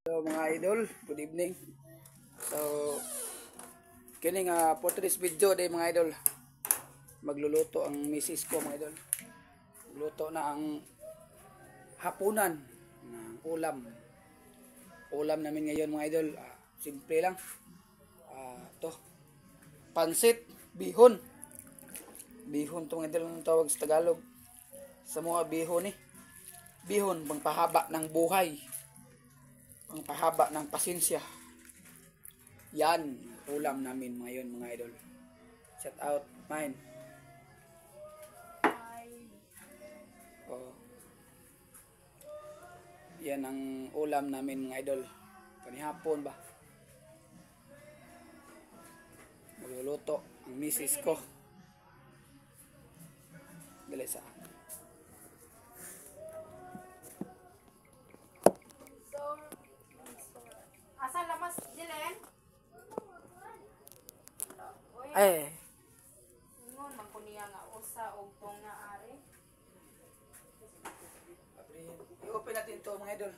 Hello mga idol, good evening. So kini nga for today's video day mga idol, magluluto ang misis ko mga idol. Luto na ang hapunan ng ulam. Ulam namin ngayon mga idol, simple lang. To pansit bihon. Bihon to mga idol ang tawag sa Tagalog. Sa mga bihon bihon pangpahaba ng buhay. Ang pahaba ng pasensya. Yan, ulam namin ngayon mga idol. Shout out mine. Oh. Yan ang ulam namin mga idol. Kanihapon ba? Magluluto ang misis ko. Dali sa Asa lamas dilen? eh Ingon man ko niya nga usa og tong na ari. i-open natin to mga idol.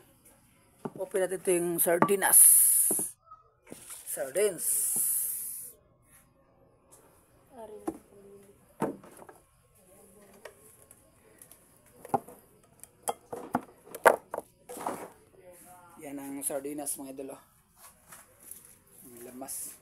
Open natin ito yung sardinas. Sardines. Ari. Yan ang sardinas mga idol. Ang lamas.